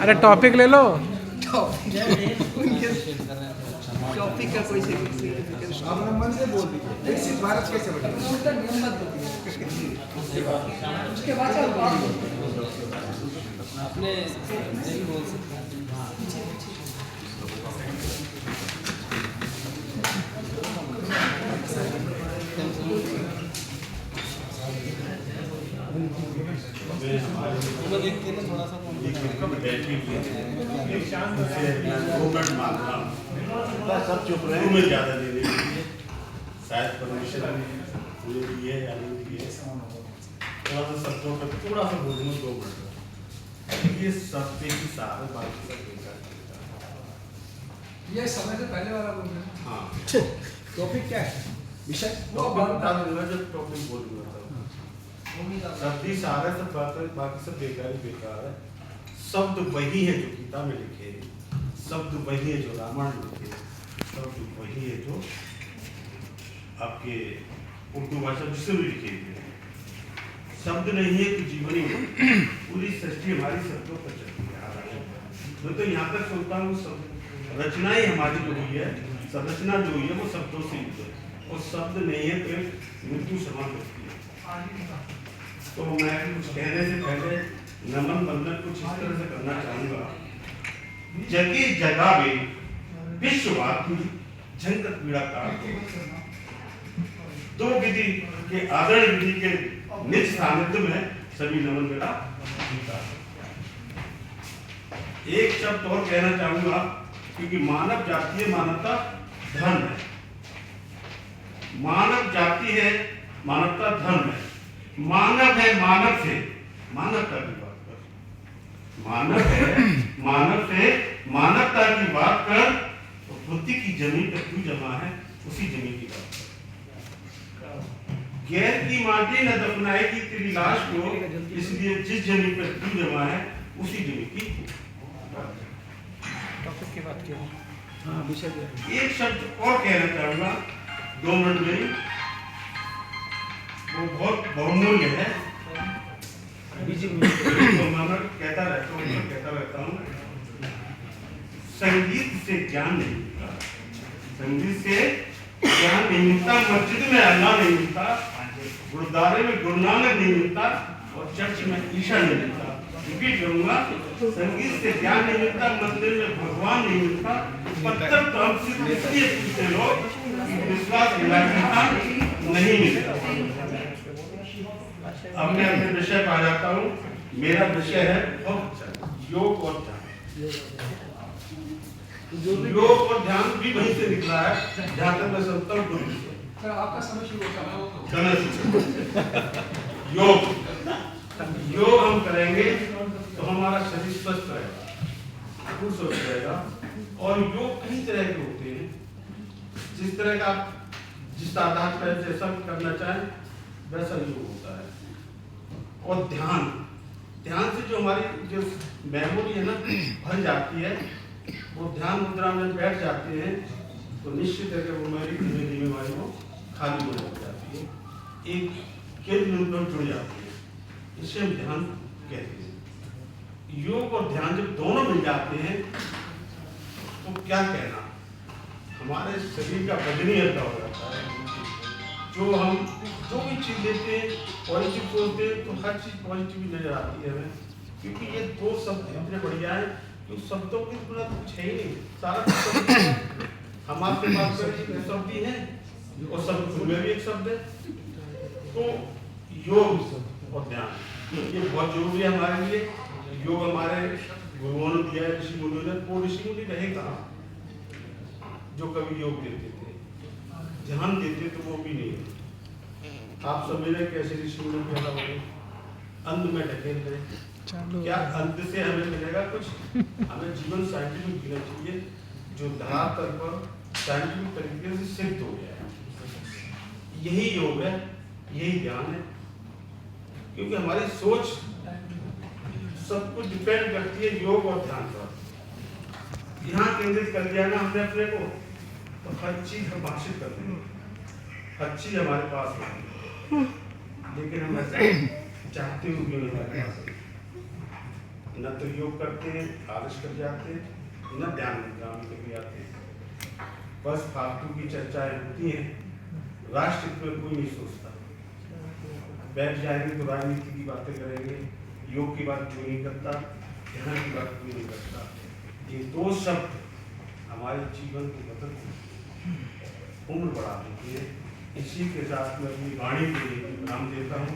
अरे टॉपिक ले लो। टॉपिक का कोई अपने मन से बोल दीजिए विकसित भारत कैसे बनेगा। उसके बाद आपने नहीं बोल सकते। देख के ना थोड़ा सा सब चुप रहे में ज्यादा दे रही शायद परमिशन मुझे दिए या नहीं दिए थोड़ा सा शब्दों पर थोड़ा सा बोलूँ 2 मिनट ये शब्द ही सारे बाकी सब बेकार ये समय से पहले वाला बोल रहे हैं। हाँ टॉपिक क्या है विषय वो बता दूंगा जब टॉपिक बोलूंगा शब्द ही सारे सब बाकी सब बेकार ही बेकार है। शब्द वही है जो गीता में लिखे, शब्द वही है जो रामायण में लिखे, शब्द वही है जो आपके उर्दू भाषा जिससे भी लिखे हुए। शब्द नहीं है कि जीवनी में पूरी सृष्टि हमारी शब्दों पर चलती है। मैं तो यहाँ तक सोचता हूँ रचनाएं हमारी जो हुई है, संरचना जो हुई है वो शब्दों से हुई है और शब्द नहीं है तो मृत्यु समान होती है। तो मैं कुछ कहने से पहले नमन बंधन कुछ इस तरह से करना चाहूंगा। जगह जगह में विश्ववादी झंकत पीड़ा काट दो विधि के आदरण विधि के निज सानिध्य में सभी नमन मेरा जीता। एक शब्द और कहना चाहूंगा क्योंकि मानव जाति है, मानवता धर्म है। मानव जाति है, मानवता धर्म है। मानव है मानव से मानवता की बात कर, मानव है मानव से मानवता की बात कर, तो बुद्धि की जमीन पर क्यों जमा है उसी जमीन की बात कर। गैर की माटी न दफनाएगी तेरी लाश को, इसलिए जिस जमीन पर क्यों जमा है उसी जमीन की टॉपिक की बात किया। हाँ विषय क्या है। एक शब्द और कहना चाहूंगा 2 मिनट में, वो बहुत बहुमूल्य है। कहता रहता हूँ संगीत से ज्ञान नहीं मिलता, संगीत से ज्ञान नहीं मिलता, मस्जिद में अल्लाह नहीं मिलता, गुरुद्वारे में गुरु नानक नहीं मिलता और चर्च में ईशा नहीं मिलता। रिपीट करूंगा, संगीत से ज्ञान नहीं मिलता, मंदिर में भगवान नहीं मिलता। पत्थर तो हम सिर्फ इसलिए पूछते लोग विश्वास नहीं मिलता। अब मैं अपने विषय पर आ जाता हूँ। मेरा विषय है योग और ध्यान। योग और ध्यान भी वहीं से निकला है जहाँ तक मैं समझता हूँ। सर आपका समय शुरू होता है योग योग हम करेंगे तो हमारा शरीर स्वस्थ रहेगा, स्वस्थ रहेगा। और योग कई तरह के होते हैं, जिस तरह का जिस आधार पर जैसा भी करना चाहें वैसा योग होता है। और ध्यान, ध्यान से जो हमारी जो मेमोरी है ना भर जाती है, वो ध्यान मुद्रा में बैठ जाते हैं तो निश्चित है कि वो मेरी धीमे धीमे हमारी वो खाली हो जाती है, एक केंद्र में जुड़ जाती है। इसे हम ध्यान कहते हैं। योग और ध्यान जब दोनों मिल जाते हैं तो क्या कहना, हमारे शरीर का वजन ही हल्का हो जाता है। जो हम जो भी चीज लेते हैं पॉजिटिव सोचते हैं तो हर चीज पॉजिटिव नजर आती है हमें, क्योंकि ये 2 शब्द इतने बढ़िया है कि शब्दों की तुलना कुछ है ही नहीं। सारा हम आपके बात करें शब्द ही है और शब्द में भी एक शब्द है। तो योग और ध्यान ये बहुत जरूरी है हमारे लिए। योग हमारे गुरुओं ने दिया है, ऋषि मुनियों ने। वो ऋषि मुनि रहे कहाँ जो कभी योग देते थे, ध्यान देते तो वो भी नहीं है। आप समझ कैसे ऋषि मुनि पैदा हो गए, अंध में ढकेल गए। क्या अंध से हमें मिलेगा कुछ? हमें जीवन साइंटिफिक जीना चाहिए जो धरातल पर साइंटिफिक तरीके से सिद्ध हो गया है। यही योग है, यही ध्यान है, क्योंकि हमारी सोच सब कुछ डिपेंड करती है योग और ध्यान पर। ध्यान केंद्रित कर दिया ना हमने अपने को तो हर चीज हम भाषित कर देंगे, हर चीज हमारे पास है। लेकिन हम ऐसा चाहते हुए भी नहीं कर पाते। न तो योग करते हैं, आलस कर जाते हैं, न ध्यान मुद्रा में कभी आते हैं। बस फालतू की चर्चाएं होती हैं, राष्ट्र हित में कोई नहीं सोचता। बैठ जाएंगे तो राजनीति की बातें करेंगे, योग की बात कोई नहीं करता, ध्यान की बात कोई नहीं करता। ये दो शब्द हमारे जीवन को बदलते हैं, उम्र बढ़ा देती है। इसी के साथ मैं अपनी वाणी के लिए विराम देता हूँ।